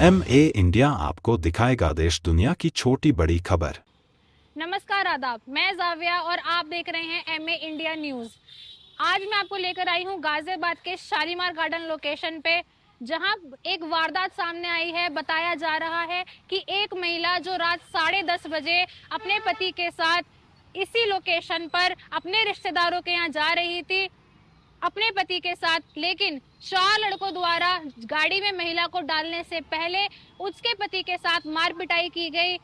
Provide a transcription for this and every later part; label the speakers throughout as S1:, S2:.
S1: MA India आपको दिखाएगा देश दुनिया की छोटी बड़ी खबर।
S2: नमस्कार, आदाब। मैं जाविया और आप देख रहे हैं MA इंडिया न्यूज़। आज मैं आपको लेकर आई हूं गाजियाबाद के शालीमार गार्डन लोकेशन पे, जहां एक वारदात सामने आई है। बताया जा रहा है कि एक महिला जो रात 10:30 बजे अपने पति के साथ इसी लोकेशन पर अपने रिश्तेदारों के यहाँ जा रही थी अपने पति के साथ, लेकिन 4 लड़कों द्वारा गाड़ी में महिला को डालने से पहले उसके पति के साथ मार पिटाई की गई।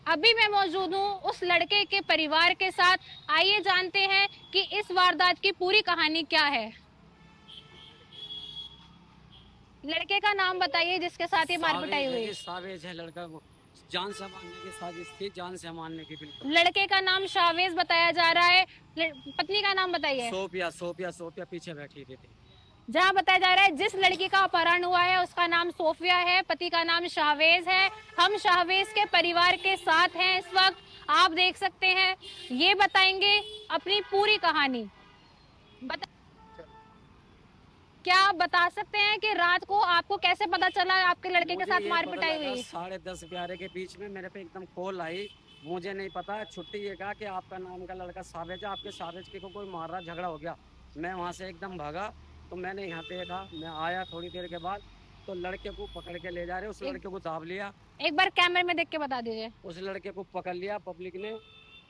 S2: अभी मैं मौजूद हूँ उस लड़के के परिवार के साथ। आइए जानते हैं कि इस वारदात की पूरी कहानी क्या है। लड़के का नाम बताइए जिसके साथ ये मार पिटाई हुई।
S3: सावेज है लड़का, वो जान से मारने की साजिश थी, जान से मारने की बिल्कुल।
S2: लड़के का नाम शावेज बताया जा रहा है। पत्नी का नाम बताइए।
S3: सोफिया सोफिया सोफिया पीछे बैठी हुई थी।
S2: जहां बताया जा रहा है जिस लड़की का अपहरण हुआ है उसका नाम सोफिया है, पति का नाम शाहवेज है। हम शाहवेज के परिवार के साथ हैं इस वक्त, आप देख सकते हैं। ये बताएंगे अपनी पूरी कहानी। क्या आप बता सकते हैं कि रात को आपको कैसे पता चला आपके लड़के के साथ मार पिटाई हुई?
S3: 10:30 के बीच में मेरे पे एकदम कॉल आई। मुझे नहीं पता, छुट्टी ये कहा कि आपका नाम का लड़का सावेज है, आपके सावेज के को कोई मार रहा, झगड़ा हो गया। मैं वहाँ से एकदम भागा, तो मैंने यहाँ पे था, मैं आया थोड़ी देर के बाद, तो लड़के को पकड़ के ले जा रहे, उस लड़के को दाब लिया।
S2: एक बार कैमरे में देख के बता दीजिए।
S3: उस लड़के को पकड़ लिया पब्लिक ने,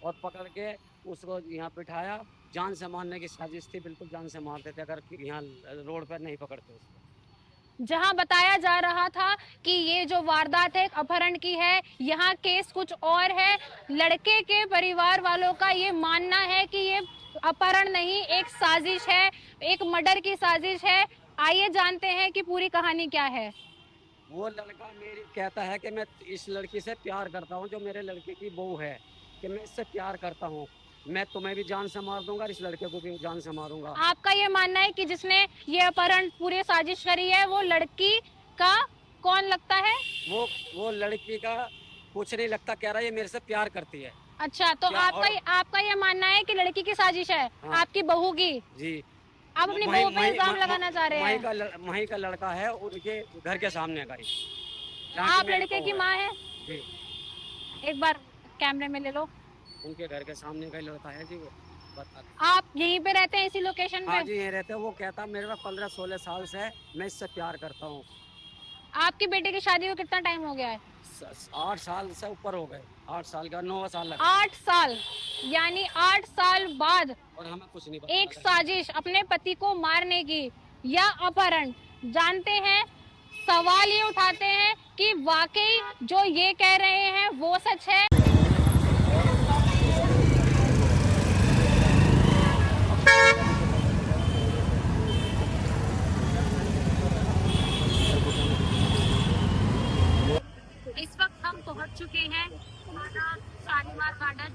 S3: और पकड़ के उसको यहाँ बिठाया। जान से मारने की साजिश थी, बिल्कुल जान से मारते थे अगर यहाँ रोड पर नहीं पकड़ते उसको।
S2: जहां बताया जा रहा था कि ये जो वारदात है अपहरण की है, यहाँ केस कुछ और है। लड़के के परिवार वालों का ये मानना है कि ये अपहरण नहीं, एक साजिश है, एक मर्डर की साजिश है। आइए जानते हैं कि पूरी कहानी क्या है।
S3: वो लड़का मेरी कहता है कि मैं इस लड़की से प्यार करता हूँ, जो मेरे लड़के की बहू है, कि मैं इससे प्यार करता हूँ, मैं तुम्हें भी जान से मार दूंगा, इस लड़के को भी जान से मारूंगा।
S2: आपका ये मानना है कि जिसने ये अपहरण पूरी साजिश करी है वो लड़की का कौन लगता है?
S3: वो लड़की का कुछ नहीं लगता, कह रहा है ये मेरे से प्यार करती है।
S2: अच्छा, तो आपका ये मानना है कि लड़की की साजिश है?
S3: हाँ,
S2: आपकी बहू की?
S3: जी।
S2: आप अपनी बहू पे इल्जाम लगाना चाह रहे हैं?
S3: वहीं का लड़का है, उनके घर के सामने का ही।
S2: आप लड़के की माँ है?
S3: जी।
S2: एक बार कैमरे में ले लो।
S3: उनके घर के सामने का ही लड़का है जी वो।
S2: आप यहीं पे रहते हैं इसी लोकेशन पे?
S3: हाँ जी, यहीं रहते हैं। वो कहता मेरे में 15-16 साल से मैं इससे प्यार करता हूँ।
S2: आपकी बेटे की शादी को कितना टाइम हो गया है?
S3: 8 साल से ऊपर हो गए। 8 साल का, 9 साल लगा।
S2: 8 साल, यानी 8 साल बाद
S3: और हमें कुछ नहीं पता।
S2: एक साजिश अपने पति को मारने की या अपहरण। जानते हैं, सवाल ये उठाते हैं कि वाकई जो ये कह रहे हैं वो सच है? इस वक्त हम पहुंच चुके हैं शालीमार गार्डन,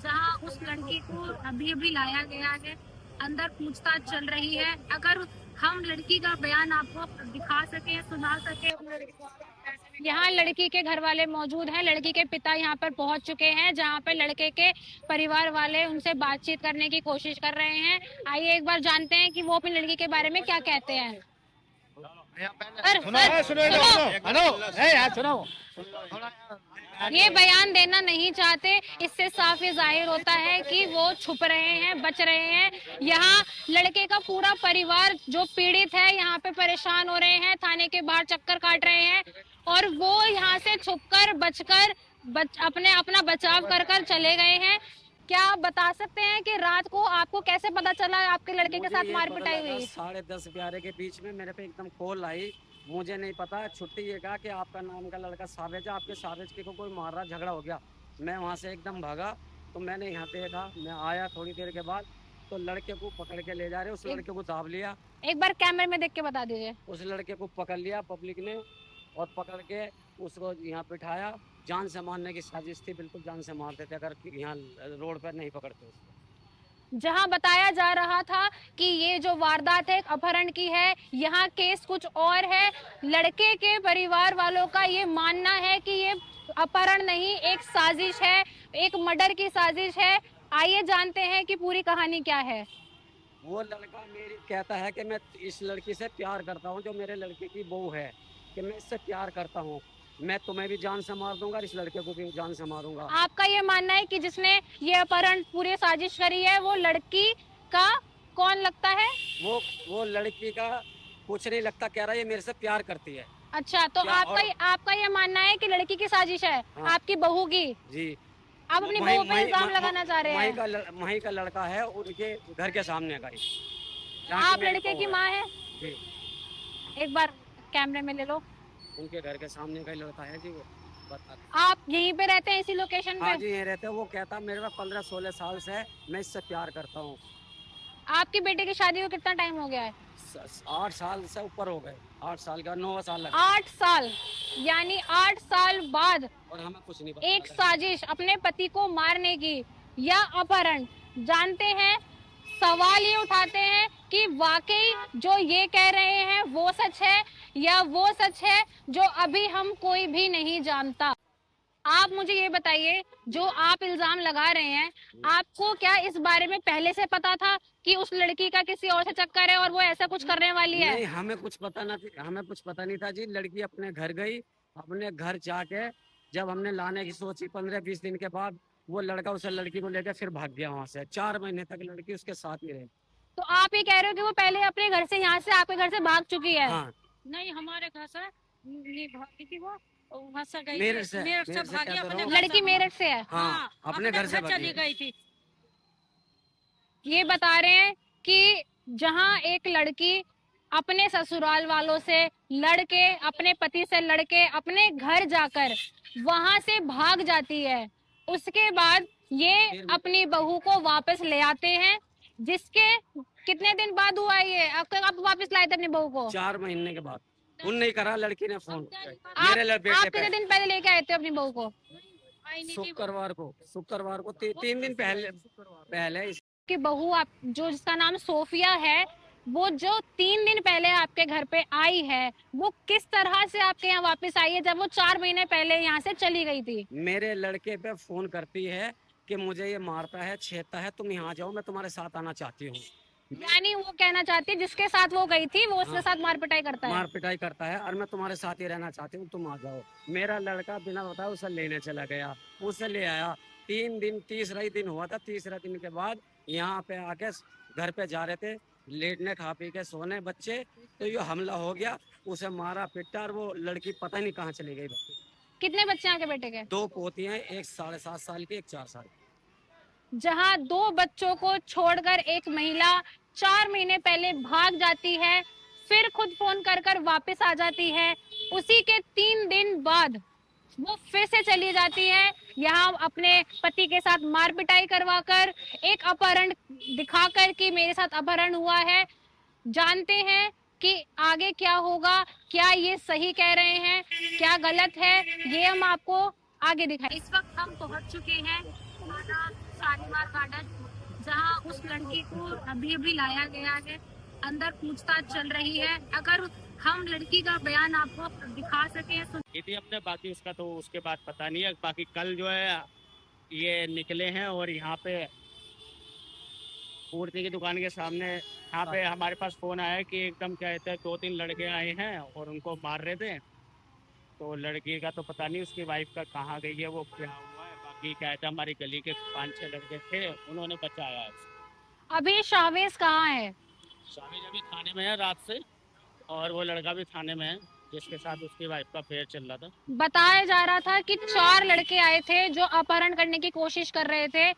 S2: जहां उस लड़की को अभी अभी लाया गया है। अंदर पूछताछ चल रही है। अगर हम लड़की का बयान आपको दिखा सके, सुना सके। यहाँ लड़की के घर वाले मौजूद हैं, लड़की के पिता यहाँ पर पहुंच चुके हैं, जहाँ पे लड़के के परिवार वाले उनसे बातचीत करने की कोशिश कर रहे हैं। आइए एक बार जानते हैं कि वो अपनी लड़की के बारे में क्या कहते हैं। सुनो, ये बयान देना नहीं चाहते, इससे साफ ये जाहिर होता है कि वो छुप रहे हैं, बच रहे हैं। यहाँ लड़के का पूरा परिवार जो पीड़ित है यहाँ पे परेशान हो रहे हैं, थाने के बाहर चक्कर काट रहे हैं, और वो यहाँ से छुपकर बचकर अपना बचाव कर चले गए हैं। क्या आप बता सकते हैं कि रात को आपको कैसे पता चला आपके लड़के के साथ मार पिटाई हुई?
S3: 10:30 के बीच में मेरे पे एकदम कॉल आई। मुझे नहीं पता, छुट्टी ये कहा कि आपका नाम का लड़का सावेज है, आपके सावेज के को कोई मार रहा, झगड़ा हो गया। मैं वहाँ से एकदम भागा, तो मैंने यहाँ पे था, मैं आया थोड़ी देर के बाद, तो लड़के को पकड़ के ले जा रहे, उस लड़के को दाब लिया।
S2: एक बार कैमरे में देख के बता दीजिए।
S3: उस लड़के को पकड़ लिया पब्लिक ने, और पकड़ के उसको यहाँ बिठाया। जान से मारने की साजिश थी, बिल्कुल जान से मारते थे अगर यहाँ रोड पर नहीं पकड़ते उसको।
S2: जहां बताया जा रहा था कि ये जो वारदात है अपहरण की है, यहाँ केस कुछ और है। लड़के के परिवार वालों का ये मानना है कि ये अपहरण नहीं, एक साजिश है, एक मर्डर की साजिश है। आइए जानते हैं कि पूरी कहानी क्या है।
S3: वो लड़का मेरी कहता है कि मैं इस लड़की से प्यार करता हूँ, जो मेरे लड़के की बहू है, कि मैं इससे प्यार करता हूँ, मैं तुम्हें भी जान से मार दूंगा, इस लड़के को भी जान से मारूंगा।
S2: आपका ये मानना है कि जिसने ये अपहरण पूरी साजिश करी है वो लड़की का कौन लगता है?
S3: वो लड़की का कुछ नहीं लगता, कह रहा है ये मेरे से प्यार करती है।
S2: अच्छा, तो
S3: क्या
S2: आपका ये मानना है कि लड़की की साजिश है,
S3: हाँ।
S2: आपकी बहू की?
S3: जी।
S2: आप अपनी बहू पे इल्जाम लगाना चाह रहे हैं?
S3: वहीं का लड़का है, उनके घर के सामने का ही।
S2: आप लड़के की माँ है?
S3: जी।
S2: एक बार कैमरे में ले लो।
S3: उनके घर के सामने का ही लड़का है जी वो। बता।
S2: आप यहीं पे रहते हैं इसी लोकेशन पे?
S3: हाँ जी, यहीं रहते हैं। वो कहता मेरे में 15-16 साल से मैं इससे प्यार करता हूँ।
S2: आपकी बेटे की शादी को कितना टाइम हो गया है?
S3: 8 साल से ऊपर हो गए। 8 साल का 9 साल लगा।
S2: 8 साल, यानी 8 साल बाद
S3: और हमें कुछ नहीं पता।
S2: एक साजिश अपने पति को मारने की या अपहरण। जानते हैं, सवाल ये उठाते हैं कि वाकई जो ये कह रहे हैं वो सच है या वो सच है जो अभी हम कोई भी नहीं जानता। आप मुझे ये बताइए, जो आप इल्जाम लगा रहे हैं, आपको क्या इस बारे में पहले से पता था कि उस लड़की का किसी और से चक्कर है और वो ऐसा कुछ करने वाली है?
S3: नहीं, हमें कुछ पता नहीं था जी। लड़की अपने घर गई, अपने घर जाके जब हमने लाने की सोची 15-20 दिन के बाद, वो लड़का उस लड़की को लेकर फिर भाग गया वहां से। 4 महीने तक लड़की उसके साथ ही रही।
S2: तो आप ये कह रहे हो कि वो पहले अपने घर से, यहाँ से आपके घर से भाग चुकी है?
S3: हाँ।
S4: नहीं, हमारे घर से नहीं भागी थी वो, वहाँ से गई
S3: मेरठ
S4: थी,
S3: से
S4: मेरठ से भागी
S3: कहता
S4: अपने
S3: रहो।
S4: घर
S2: लड़की
S4: से।
S2: मेरठ से है?
S3: हाँ, अपने घर से
S4: चली गई थी।
S2: ये बता रहे हैं कि जहां एक लड़की अपने ससुराल वालों से लड़के, अपने पति से लड़के अपने घर जाकर वहां से भाग जाती है, उसके बाद ये अपनी बहू को वापस ले आते हैं, जिसके कितने दिन बाद हुआ ये? अब वापस लाए थे अपनी बहू को?
S3: 4 महीने के बाद। उन नहीं करा, लड़की ने फोन
S2: आप कितने दिन पहले लेके आए थे अपनी बहू को?
S3: शुक्रवार को 3 दिन पहले
S2: कि बहू आप जो, जिसका नाम सोफिया है, वो जो 3 दिन पहले आपके घर पे आई है, वो किस तरह से आपके यहाँ वापस आई है जब वो 4 महीने पहले यहाँ से चली गई थी?
S3: मेरे लड़के पे फोन करती है कि मुझे ये मारता है, छेड़ता है, तुम यहाँ जाओ, मैं तुम्हारे साथ आना चाहती हूँ।
S2: यानी वो कहना चाहती है जिसके साथ वो गई थी वो उसके साथ मार पिटाई करता है?
S3: मार पिटाई करता है, और मैं तुम्हारे साथ ही रहना चाहती हूँ, तुम आ जाओ। मेरा लड़का बिना बताए उसे लेने चला गया, उसे ले आया। 3 दिन, तीसरा ही दिन हुआ था। तीसरा दिन के बाद यहाँ पे आके घर पे जा रहे थे, लेटने खा पी के सोने बच्चे, तो ये हमला हो गया, उसे मारा पिटा, और वो लड़की पता नहीं कहाँ चली गई।
S2: कितने बच्चे हैं आपके बेटे के?
S3: 2 पोतियां, एक 7.5 साल की, एक 4 साल की।
S2: जहाँ 2 बच्चों को छोड़कर एक महिला 4 महीने पहले भाग जाती है, फिर खुद फोन कर कर वापस आ जाती है, उसी के 3 दिन बाद वो फिर से चली जाती है, यहाँ अपने पति के साथ मार पिटाई करवाकर, एक अपहरण दिखाकर कि मेरे साथ अपहरण हुआ है। जानते हैं कि आगे क्या होगा, क्या ये सही कह रहे हैं, क्या गलत है, ये हम आपको आगे दिखाएं। इस वक्त हम पहुंच चुके हैं शालीमार गार्डन, जहां उस लड़की को अभी अभी लाया गया है। अंदर पूछताछ चल रही है। अगर हम लड़की का बयान आपको दिखा सके तो
S5: थी अपने, बाकी उसका तो उसके बाद पता नहीं है। बाकी कल जो है ये निकले हैं और यहाँ पे मूर्ति की दुकान के सामने यहाँ पे हमारे पास फोन आया कि एकदम क्या कहते हैं 2-3 लड़के आए हैं और उनको मार रहे थे। तो लड़की का तो पता नहीं, उसकी वाइफ का कहाँ गई है, वो क्या हुआ है। बाकी क्या कहते हैं हमारी गली के 5-6 लड़के थे, उन्होंने बचाया है।
S2: अभी शावेज कहाँ है?
S5: शावेज अभी थाने में है रात से, और वो लड़का भी थाने में है जिसके साथ उसकी वाइफ का अफेयर चल रहा था।
S2: बताया जा रहा था कि 4 लड़के आए थे जो अपहरण करने की कोशिश कर रहे थे।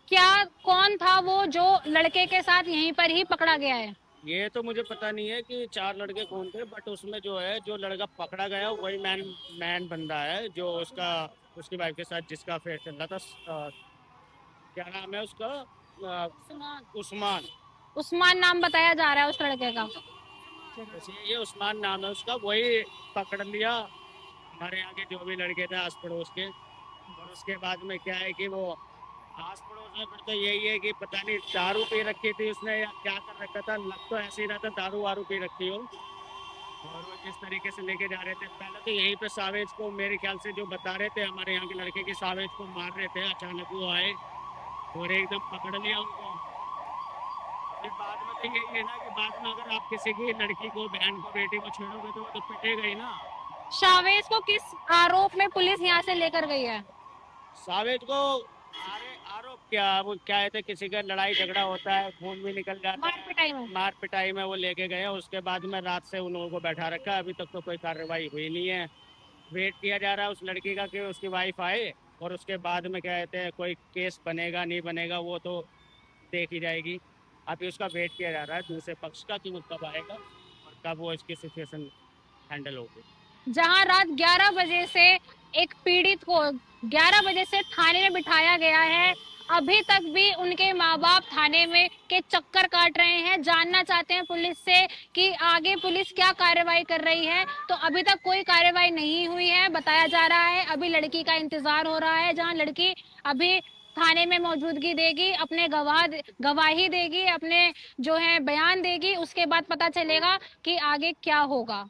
S2: क्या कौन था वो जो लड़के के साथ यहीं पर ही पकड़ा गया है?
S5: ये तो मुझे पता नहीं है कि 4 लड़के कौन थे, बट उसमें जो है जो लड़का पकड़ा गया वही मैन बंदा है, जो उसकी वाइफ के साथ जिसका अफेयर चल रहा था। क्या नाम है उसका?
S2: उस्मान नाम बताया जा रहा है उस लड़के का।
S5: ये उस्मान नाम है उसका, वही पकड़ लिया हमारे यहाँ के जो भी लड़के थे आस पड़ोस के। और उसके बाद में क्या है कि वो आस पड़ोस में फिर तो यही है कि पता नहीं दारू पी रखी थी उसने या क्या कर रखा था, लग तो ऐसे ही रहा था दारू वारू पी रखी हो। और वो जिस तरीके से लेके जा रहे थे, पहले तो यहीं पे सावेज को मेरे ख्याल से जो बता रहे थे हमारे यहाँ के लड़के की, सावेज को मार रहे थे। अचानक वो आए और एकदम पकड़ लिया उनको। फिर बाद में तो यही है ना कि बाद में अगर आप किसी की लड़की को, बहन को, बेटी को छेड़ोगे तो वो तो पिटेगा ही ना।
S2: शावेज को किस आरोप में पुलिस यहाँ से लेकर गई है?
S5: सावेद को आरोप क्या, वो क्या है, किसी का लड़ाई झगड़ा होता है, खून भी निकल जाता
S2: मार
S5: है,
S2: पिटाई में?
S5: मार पिटाई में वो लेके गए। उसके बाद में रात से उन लोगों को बैठा रखा है, अभी तक तो कोई कार्रवाई हुई नहीं है। वेट किया जा रहा है उस लड़की का कि उसकी वाइफ आए, और उसके बाद में क्या कहते हैं, कोई केस बनेगा नहीं बनेगा वो तो देखी जाएगी। अभी उसका वेट किया जा रहा है दूसरे पक्ष का कि वो कब आएगा और कब वो इसकी सिचुएशन हैंडल होगी।
S2: जहां रात 11 बजे से एक पीड़ित को 11 बजे से थाने में बिठाया गया है, अभी तक भी उनके माँ बाप थाने में के चक्कर काट रहे हैं। जानना चाहते हैं पुलिस से कि आगे पुलिस क्या कार्रवाई कर रही है, तो अभी तक कोई कार्रवाई नहीं हुई है। बताया जा रहा है अभी लड़की का इंतजार हो रहा है, जहां लड़की अभी थाने में मौजूदगी देगी, अपने गवाही देगी, अपने जो है बयान देगी, उसके बाद पता चलेगा कि आगे क्या होगा।